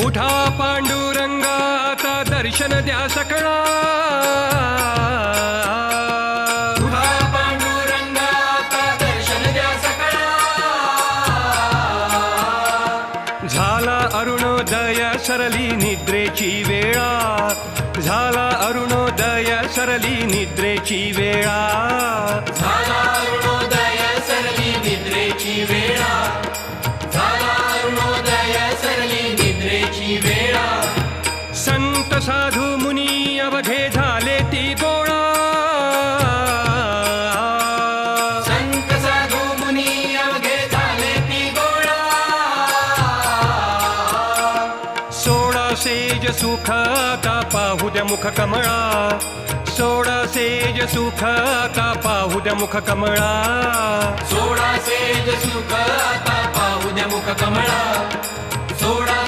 उठा पांडुरंगाचा दर्शन द्या सकळा, उठा पांडुरंगाचा दर्शन द्या सकळा. झाला अरुणोदय सरली निद्रेची वेळा, झाला अरुणोदय सरली निद्रेची वेळा. झाला अरुणोदय सरली निद्रेची वेळा, झाला अरुणोदय सरली निद्रेची वेळा. संत साधू मुनी अवघे झाले ती गोळा, संत साधू मुनी अवघे झाले ती गोळा. सोळा सेज सुख आता पाहू द्या मुख कमळा, सोळा सेज सुख आता पाहू द्या मुख कमळा. सोळा सेज सुख आता पाहू द्या मुख कमळा. सोळा